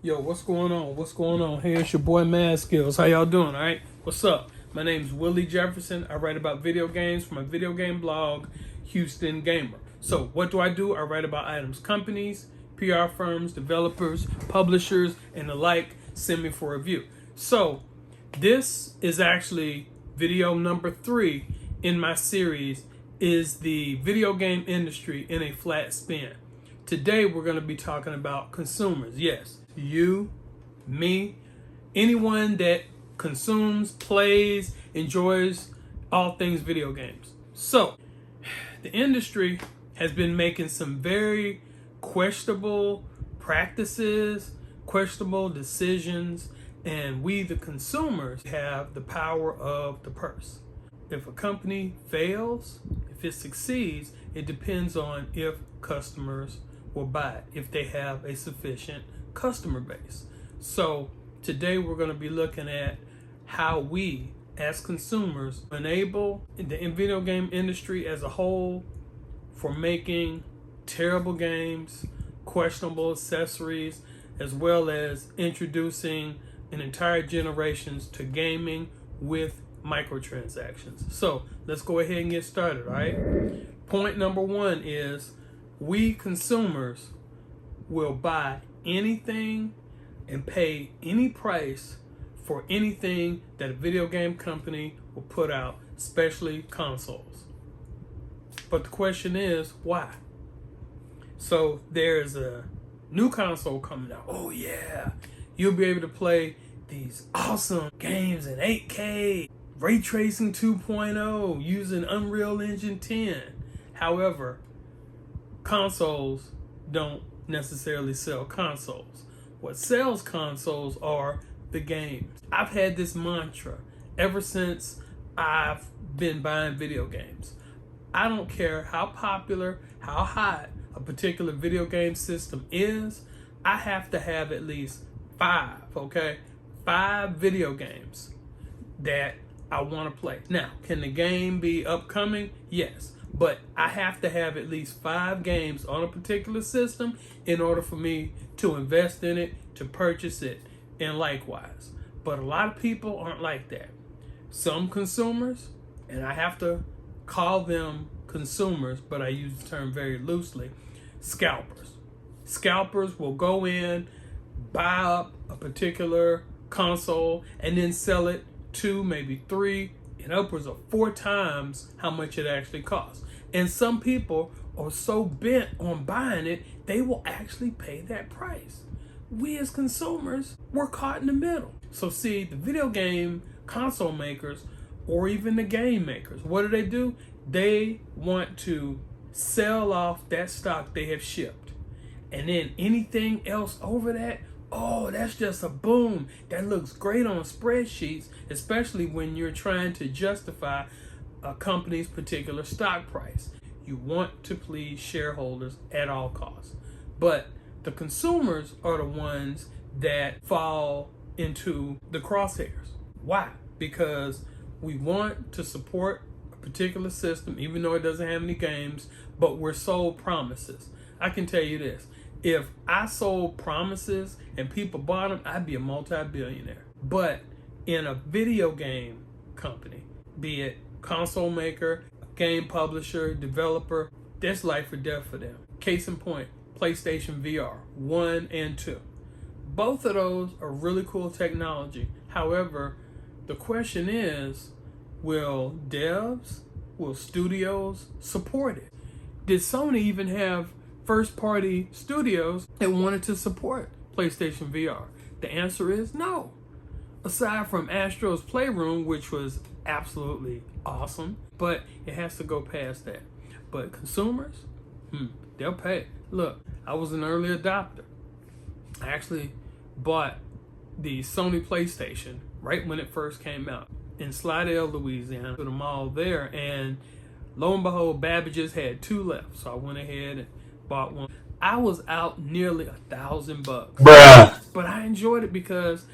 Yo, what's going on? What's going on? Hey, it's your boy Mad Skills. How y'all doing, all right? What's up? My name's Willie Jefferson. I write about video games for my video game blog, Houstongamer. So what do? I write about items companies, PR firms, developers, publishers, and the like send me for review. So this is actually video number 3 in my series, is the video game industry in a flat spin. Today we're going to be talking about consumers. Yes, you, me, anyone that consumes, plays, enjoys all things video games. So the industry has been making some very questionable practices, questionable decisions, and we, the consumers, have the power of the purse. If a company fails, if it succeeds, it depends on if customers will buy it, if they have a sufficient customer base. So today we're going to be looking at how we, as consumers, enable the video game industry as a whole for making terrible games, questionable accessories, as well as introducing an entire generations to gaming with microtransactions. So let's go ahead and get started, all right? Point number 1 is we consumers will buy anything and pay any price for anything that a video game company will put out, especially consoles. But the question is, why? So there's a new console coming out. Oh yeah, you'll be able to play these awesome games in 8K, ray tracing 2.0, using Unreal Engine 10. However, consoles don't necessarily sell consoles. What sells consoles are the games. I've had this mantra ever since I've been buying video games. I don't care how popular, how hot a particular video game system is, I have to have at least 5, okay? 5 video games that I want to play. Now, can the game be upcoming? Yes. But I have to have at least 5 games on a particular system in order for me to invest in it, to purchase it, and likewise. But a lot of people aren't like that. Some consumers, and I have to call them consumers, but I use the term very loosely, scalpers. Scalpers will go in, buy up a particular console, and then sell it 2, maybe 3, and upwards of 4 times how much it actually costs. And some people are so bent on buying it, they will actually pay that price. We as consumers, we're caught in the middle. So see, the video game console makers, or even the game makers, what do? They want to sell off that stock they have shipped. And then anything else over that, oh, that's just a boom. That looks great on spreadsheets, especially when you're trying to justify a company's particular stock price. You want to please shareholders at all costs. But the consumers are the ones that fall into the crosshairs. Why? Because we want to support a particular system, even though it doesn't have any games, but we're sold promises. I can tell you this. If I sold promises and people bought them, I'd be a multi-billionaire. But in a video game company, be it console maker, game publisher, developer, that's life or death for them. Case in point, PlayStation VR 1 and 2. Both of those are really cool technology. However, the question is, will devs, will studios support it? Did Sony even have first-party studios that wanted to support PlayStation VR? The answer is no. Aside from Astro's Playroom, which was absolutely awesome, but it has to go past that. But consumers, they'll pay. Look, I was an early adopter. I actually bought the Sony PlayStation right when it first came out in Slidell, Louisiana, to the mall there, and lo and behold, Babbage's had 2 left, so I went ahead and bought one. I was out nearly $1,000, bruh, but I enjoyed it because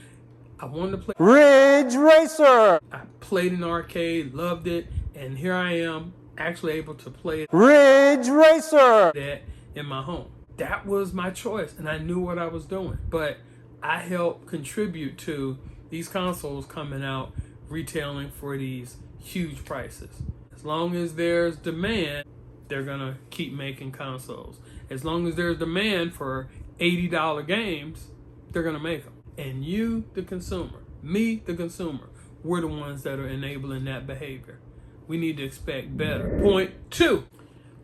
I wanted to play Ridge Racer. I played in arcade, loved it, and here I am actually able to play Ridge Racer that in my home. That was my choice, and I knew what I was doing. But I help contribute to these consoles coming out retailing for these huge prices. As long as there's demand, they're gonna keep making consoles. As long as there's demand for $80 games, they're gonna make them. And you, the consumer, me, the consumer, we're the ones that are enabling that behavior. We need to expect better. Point 2,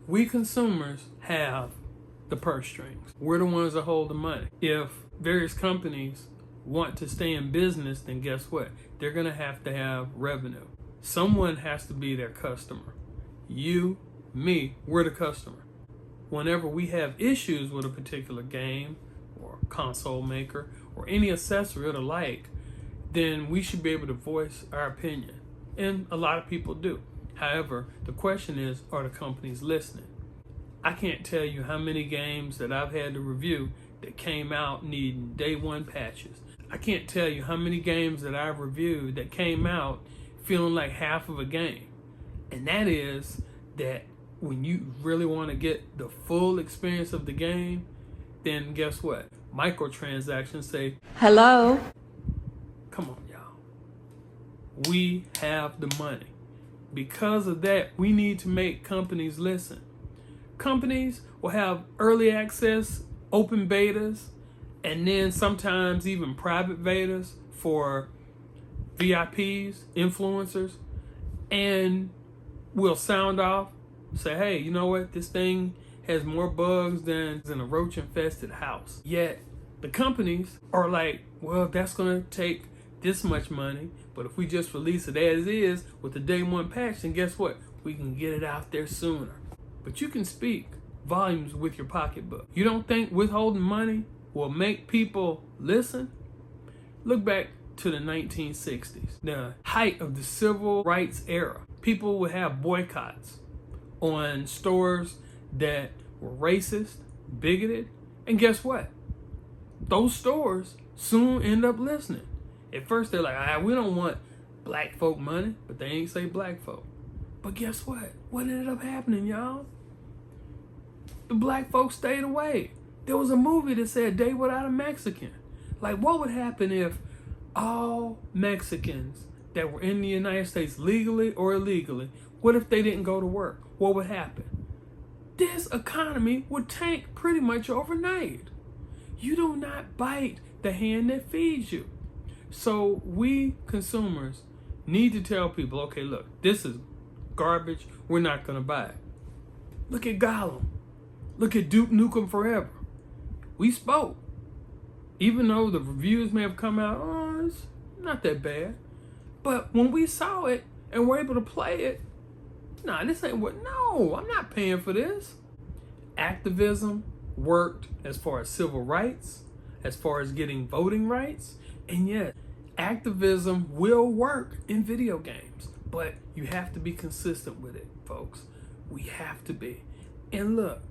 we consumers have the purse strings. We're the ones that hold the money. If various companies want to stay in business, then guess what? They're gonna have to have revenue. Someone has to be their customer. You, me, we're the customer. Whenever we have issues with a particular game or console maker or any accessory or the like, then we should be able to voice our opinion. And a lot of people do. However, the question is, are the companies listening? I can't tell you how many games that I've had to review that came out needing day one patches. I can't tell you how many games that I've reviewed that came out feeling like half of a game. And that is that when you really want to get the full experience of the game, then guess what? Microtransactions say, hello. come on, y'all. We have the money. Because of that, we need to make companies listen. Companies will have early access, open betas, and then sometimes even private betas for VIPs, influencers, and we'll sound off, say, hey, you know what? This thing has more bugs than a roach-infested house. Yet the companies are like, well, that's gonna take this much money, but if we just release it as is with the day one patch, then guess what? We can get it out there sooner. But you can speak volumes with your pocketbook. You don't think withholding money will make people listen? Look back to the 1960s, the height of the civil rights era. People would have boycotts on stores that were racist, bigoted, and guess what? Those stores soon end up listening. At first they're like, we don't want black folk money, but they ain't say black folk. But guess what? What ended up happening, y'all? The black folks stayed away. There was a movie that said Day Without a Mexican. Like, what would happen if all Mexicans that were in the United States, legally or illegally, what if they didn't go to work? What would happen? This economy would tank pretty much overnight. You do not bite the hand that feeds you. So we consumers need to tell people, okay, look, this is garbage. We're not going to buy it. Look at Gollum. Look at Duke Nukem Forever. We spoke. Even though the reviews may have come out, oh, it's not that bad. But when we saw it and were able to play it, nah, this ain't what, no, I'm not paying for this. Activism worked as far as civil rights, as far as getting voting rights, and yet activism will work in video games, but you have to be consistent with it, folks. We have to be. And look,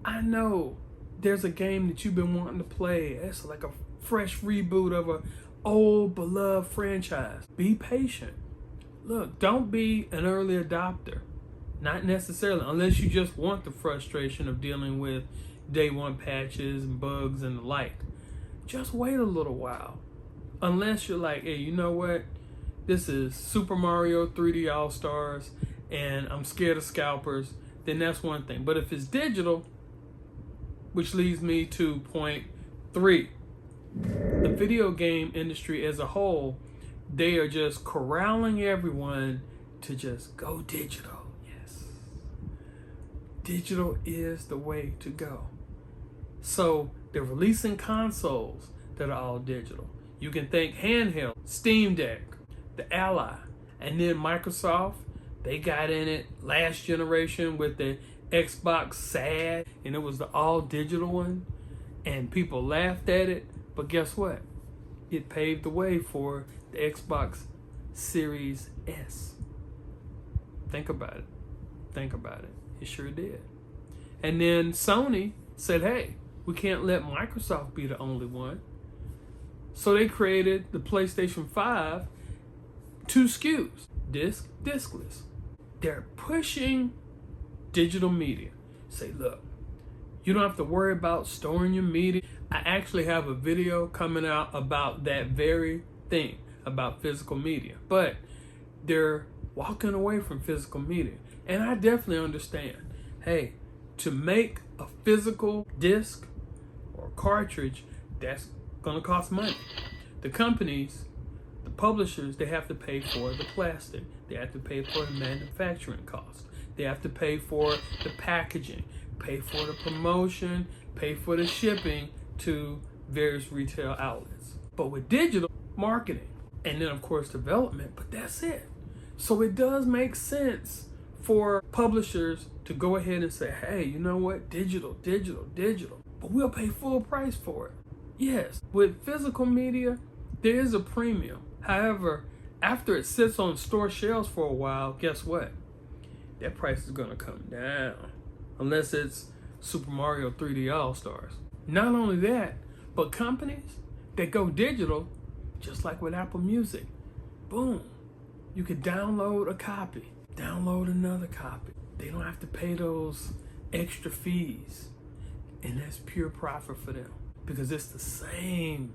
I know there's a game that you've been wanting to play. It's like a fresh reboot of a old beloved franchise. Be patient. Look, don't be an early adopter. Not necessarily, unless you just want the frustration of dealing with day one patches and bugs and the like. Just wait a little while. Unless you're like, hey, you know what? This is Super Mario 3D All-Stars and I'm scared of scalpers, then that's one thing. But if it's digital, which leads me to point 3. The video game industry as a whole, they are just corralling everyone to just go digital. Yes. Digital is the way to go. So they're releasing consoles that are all digital. You can think handheld, Steam Deck, the Ally, and then Microsoft, they got in it last generation with the Xbox SAD, and it was the all digital one, and people laughed at it, but guess what? It paved the way for the Xbox Series S. Think about it. Think about it. It sure did. And then Sony said, hey, we can't let Microsoft be the only one. So they created the PlayStation 5, 2 SKUs, disc, discless. They're pushing digital media. Say, look, you don't have to worry about storing your media. I actually have a video coming out about that very thing, about physical media. But they're walking away from physical media. And I definitely understand. Hey, to make a physical disc or cartridge, that's gonna cost money. The companies, the publishers, they have to pay for the plastic. They have to pay for the manufacturing cost. They have to pay for the packaging, pay for the promotion, pay for the shipping to various retail outlets. But with digital, marketing, and then of course development, but that's it. So it does make sense for publishers to go ahead and say, hey, you know what, digital, but we'll pay full price for it. Yes, with physical media, there is a premium. However, after it sits on store shelves for a while, guess what? That price is gonna come down, unless it's Super Mario 3D All-Stars. Not only that, but companies that go digital, just like with Apple Music, boom, you could download a copy, download another copy. They don't have to pay those extra fees. And that's pure profit for them because it's the same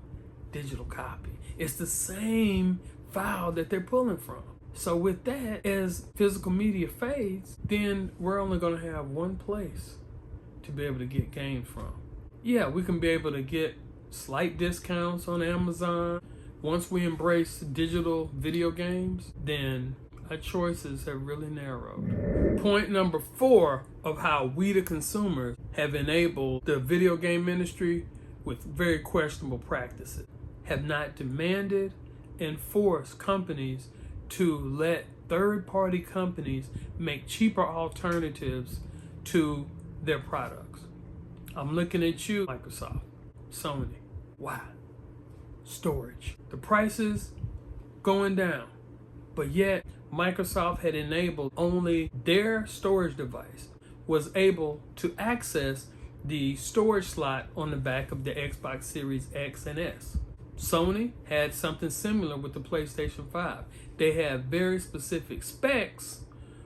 digital copy. It's the same file that they're pulling from. So with that, as physical media fades, then we're only gonna have one place to be able to get games from. Yeah, we can be able to get slight discounts on Amazon. Once we embrace digital video games, then our choices have really narrowed. Point number 4 of how we, the consumers, have enabled the video game industry with very questionable practices. Have not demanded and forced companies to let third-party companies make cheaper alternatives to their products. I'm looking at you, Microsoft, Sony. Why? Storage. The prices going down, but yet Microsoft had enabled only their storage device was able to access the storage slot on the back of the Xbox Series X and S. Sony had something similar with the PlayStation 5. They have very specific specs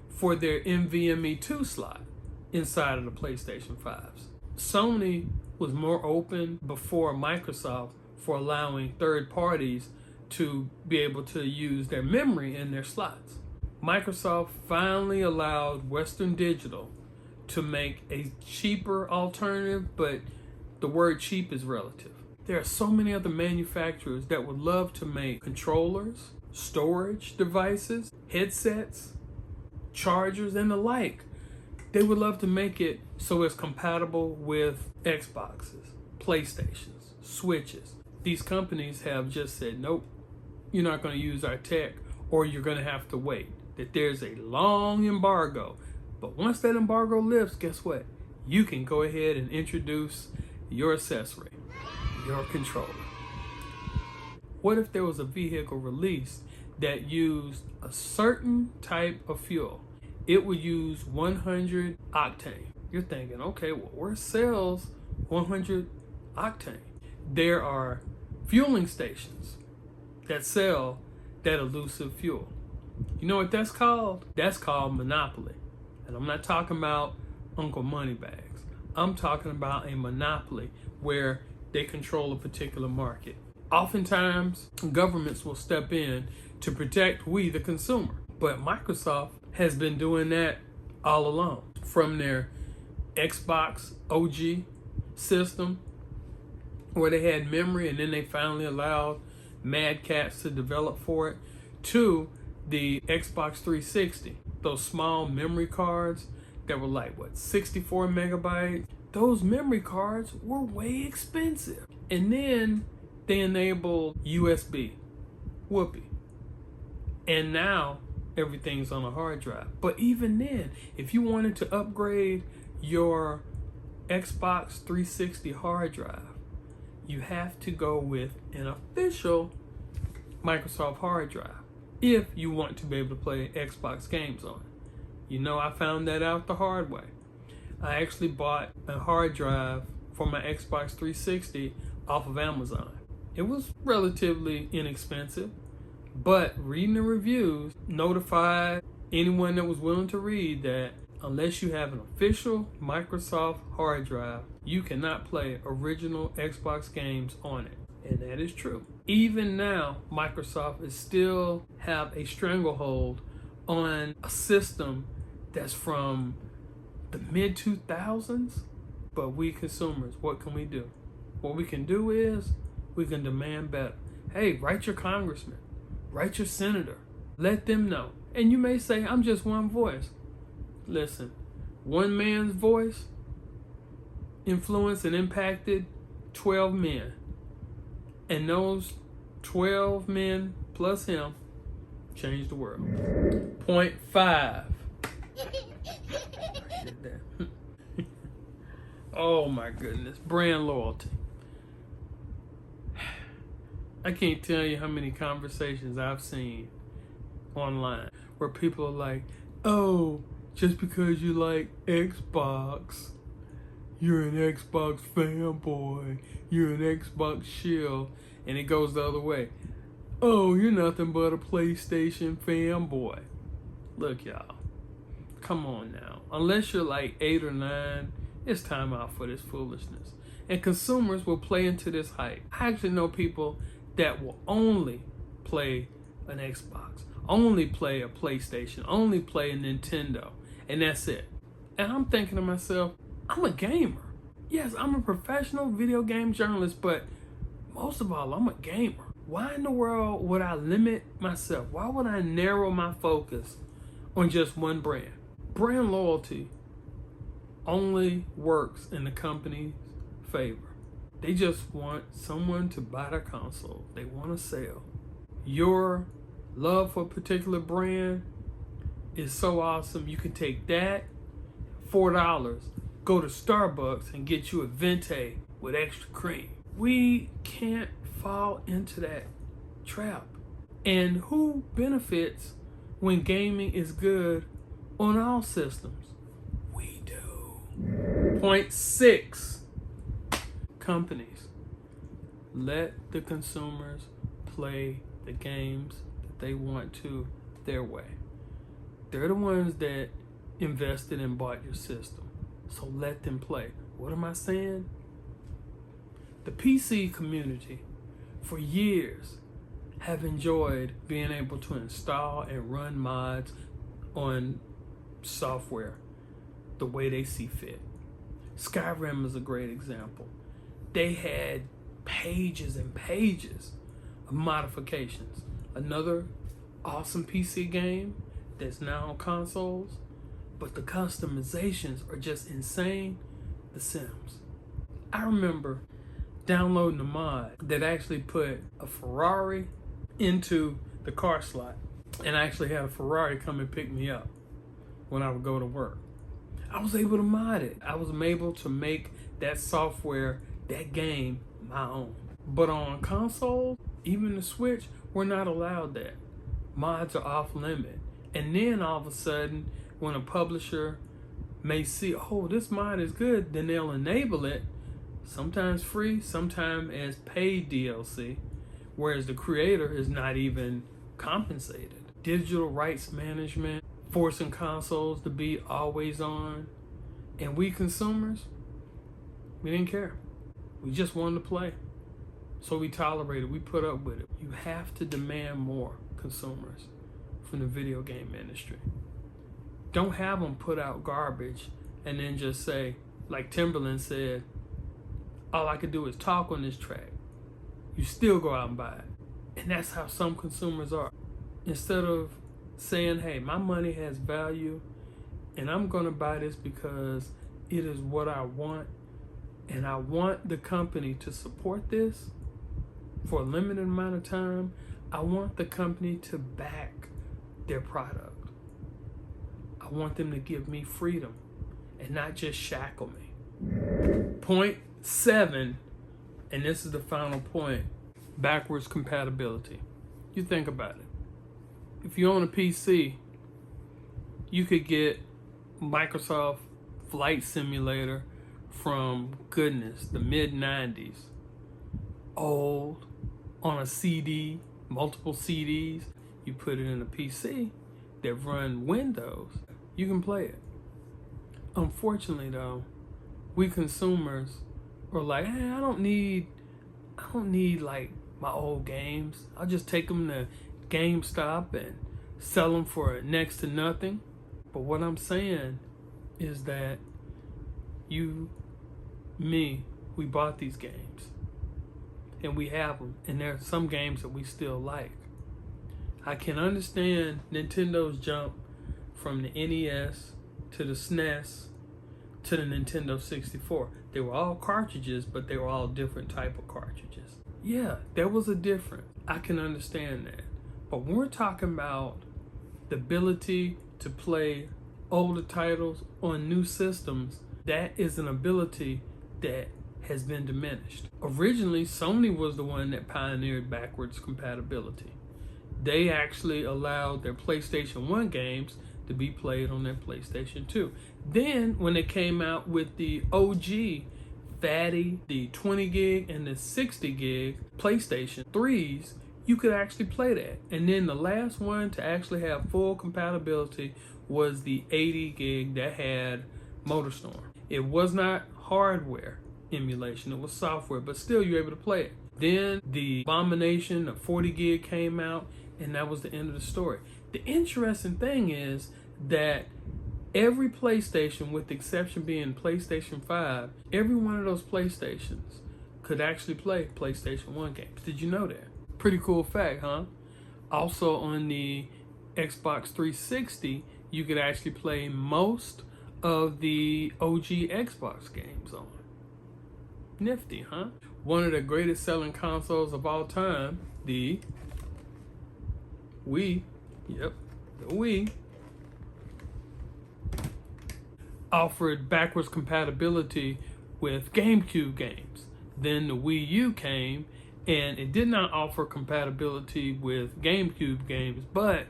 for their NVMe 2 slot inside of the PlayStation 5s. Sony was more open before Microsoft for allowing third parties to be able to use their memory in their slots. Microsoft finally allowed Western Digital to make a cheaper alternative, but the word cheap is relative. There are so many other manufacturers that would love to make controllers, storage devices, headsets, chargers, and the like. They would love to make it so it's compatible with Xboxes, PlayStations, Switches. These companies have just said, nope, you're not going to use our tech, or you're going to have to wait. That there's a long embargo. But once that embargo lifts, guess what? You can go ahead and introduce your accessory, your controller. What if there was a vehicle released that used a certain type of fuel? It would use 100 octane. You're thinking, okay, well, where sells 100 octane? There are fueling stations that sell that elusive fuel. You know what that's called? That's called monopoly. And I'm not talking about Uncle Moneybags. I'm talking about a monopoly where they control a particular market. Oftentimes, governments will step in to protect we, the consumer. But Microsoft has been doing that all along. From their Xbox OG system, where they had memory and then they finally allowed Mad Cats to develop for it, to the Xbox 360. Those small memory cards that were like, 64 megabytes? Those memory cards were way expensive. And then they enabled USB. Whoopee. And now everything's on a hard drive. But even then, if you wanted to upgrade your Xbox 360 hard drive, you have to go with an official Microsoft hard drive if you want to be able to play Xbox games on it. You know, I found that out the hard way. I actually bought a hard drive for my Xbox 360 off of Amazon. It was relatively inexpensive, but reading the reviews notified anyone that was willing to read that unless you have an official Microsoft hard drive, you cannot play original Xbox games on it. And that is true. Even now, Microsoft is still have a stranglehold on a system that's from the mid 2000s. But we consumers, what can we do? What we can do is we can demand better. Hey, write your congressman, write your senator, let them know. And you may say, I'm just one voice. Listen, one man's voice influenced and impacted 12 men. And those 12 men plus him changed the world. Point 5. Oh my goodness, brand loyalty. I can't tell you how many conversations I've seen online where people are like, oh, just because you like Xbox, you're an Xbox fanboy, you're an Xbox shill, and it goes the other way. Oh, you're nothing but a PlayStation fanboy. Look, y'all, come on now. Unless you're like 8 or 9, it's time out for this foolishness. And consumers will play into this hype. I actually know people that will only play an Xbox, only play a PlayStation, only play a Nintendo, and that's it. And I'm thinking to myself, I'm a gamer. Yes, I'm a professional video game journalist, but most of all, I'm a gamer. Why in the world would I limit myself? Why would I narrow my focus on just one brand? Brand loyalty only works in the company's favor. They just want someone to buy their console. They want to sell. Your love for a particular brand is so awesome. You can take that, $4, go to Starbucks and get you a venti with extra cream. We can't fall into that trap. And who benefits when gaming is good on all systems? We do. Point 6. Companies, let the consumers play the games that they want to their way. They're the ones that invested and bought your system. So let them play. What am I saying? The PC community for years have enjoyed being able to install and run mods on software the way they see fit. Skyrim is a great example. They had pages and pages of modifications. Another awesome PC game that's now on consoles, but the customizations are just insane. The Sims. I remember downloading a mod that actually put a Ferrari into the car slot, and I actually had a Ferrari come and pick me up when I would go to work. I was able to mod it. I was able to make that software, that game, my own. But on console, even the Switch, we're not allowed that. Mods are off limit. And then all of a sudden, when a publisher may see, oh, this mod is good, then they'll enable it, sometimes free, sometimes as paid DLC, whereas the creator is not even compensated. Digital rights management, forcing consoles to be always on, and we consumers, we didn't care. We just wanted to play. So we tolerated, we put up with it. You have to demand more, consumers, from the video game industry. Don't have them put out garbage and then just say, like Timberland said, all I could do is talk on this track. You still go out and buy it. And that's how some consumers are. Instead of saying, hey, my money has value and I'm gonna buy this because it is what I want, and I want the company to support this for a limited amount of time. I want the company to back their product. I want them to give me freedom and not just shackle me. Point 7, and this is the final point, backwards compatibility. You think about it. If you own a PC, you could get Microsoft Flight Simulator from, goodness, the mid-90s. Old, on a CD, multiple CDs. You put it in a PC that run Windows, you can play it. Unfortunately though, we consumers are like, hey, I don't need like my old games. I'll just take them to GameStop and sell them for next to nothing. But what I'm saying is that you, me, we bought these games and we have them, and there are some games that we still like. I can understand Nintendo's jump from the NES to the SNES to the Nintendo 64. They were all cartridges, but they were all different type of cartridges. Yeah, there was a difference. I can understand that. But when we're talking about the ability to play older titles on new systems, that is an ability that has been diminished. Originally, Sony was the one that pioneered backwards compatibility. They actually allowed their PlayStation 1 games to be played on their PlayStation 2. Then, when they came out with the OG fatty, the 20 gig and the 60 gig PlayStation 3s, you could actually play that. And then the last one to actually have full compatibility was the 80 gig that had MotorStorm. It was not hardware emulation, it was software, but still you were able to play it. Then the abomination of 40 gig came out, and that was the end of the story. The interesting thing is that every PlayStation, with the exception being PlayStation 5, every one of those PlayStations could actually play PlayStation 1 games. Did you know that? Pretty cool fact, huh? Also on the Xbox 360, you could actually play most of the OG Xbox games on. Nifty, huh? One of the greatest selling consoles of all time, the Wii, yep, the Wii, offered backwards compatibility with GameCube games. Then the Wii U came, and it did not offer compatibility with GameCube games, but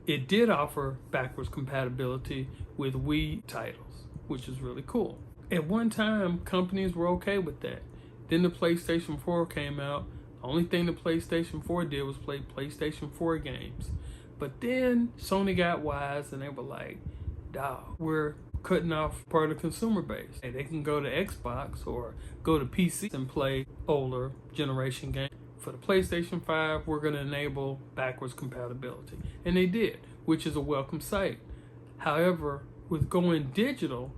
it did offer backwards compatibility with Wii titles, which is really cool. At one time, companies were okay with that. Then the PlayStation 4 came out. The only thing the PlayStation 4 did was play PlayStation 4 games. But then Sony got wise and they were like, dawg, we're cutting off part of the consumer base. And they can go to Xbox or go to PC and play older generation games. For the PlayStation 5, we're going to enable backwards compatibility. And they did, which is a welcome sight. However, with going digital,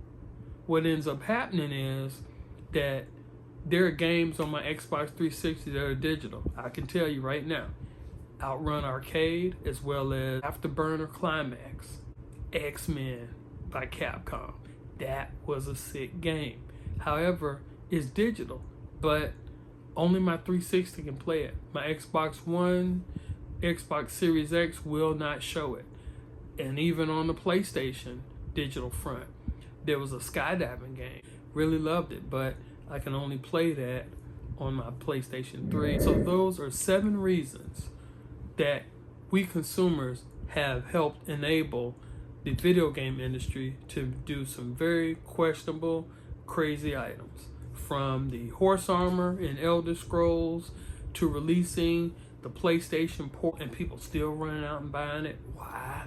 what ends up happening is that there are games on my Xbox 360 that are digital. I can tell you right now, Outrun Arcade, as well as Afterburner Climax, X-Men by Capcom. That was a sick game. However, it's digital, but only my 360 can play it. My Xbox One, Xbox Series X will not show it. And even on the PlayStation digital front, there was a skydiving game. Really loved it, but I can only play that on my PlayStation 3. So those are 7 reasons that we consumers have helped enable the video game industry to do some very questionable, crazy items. From the horse armor in Elder Scrolls to releasing the PlayStation Port and people still running out and buying it. Why?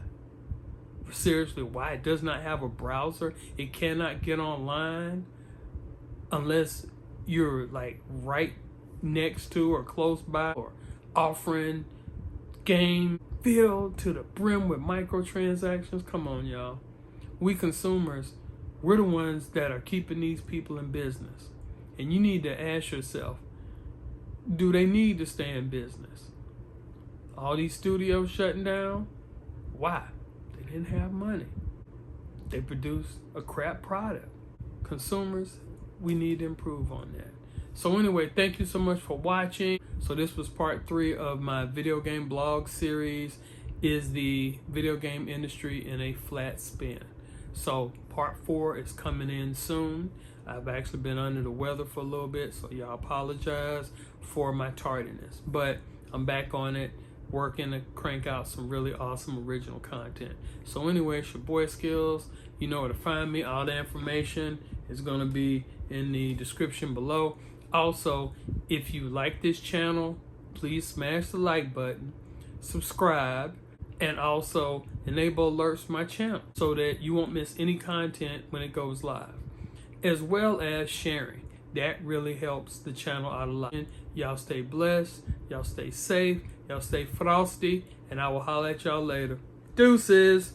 Seriously, why? It does not have a browser. It cannot get online unless you're like right next to or close by, or offering game filled to the brim with microtransactions. Come on, y'all. We consumers, we're the ones that are keeping these people in business. And you need to ask yourself, do they need to stay in business? All these studios shutting down? Why? They didn't have money. They produced a crap product. Consumers, we need to improve on that. So anyway, thank you so much for watching. So this was part 3 of my video game blog series, Is the Video Game Industry in a Flat Spin? So part 4 is coming in soon. I've actually been under the weather for a little bit, so y'all apologize for my tardiness. But I'm back on it, working to crank out some really awesome original content. So anyway, it's your boy Skills. You know where to find me. All the information is going to be in the description below. Also, if you like this channel, please smash the like button, subscribe, and also enable alerts for my channel so that you won't miss any content when it goes live, as well as sharing. That really helps the channel out a lot. Y'all stay blessed, y'all stay safe, y'all stay frosty, and I will holler at y'all later. Deuces!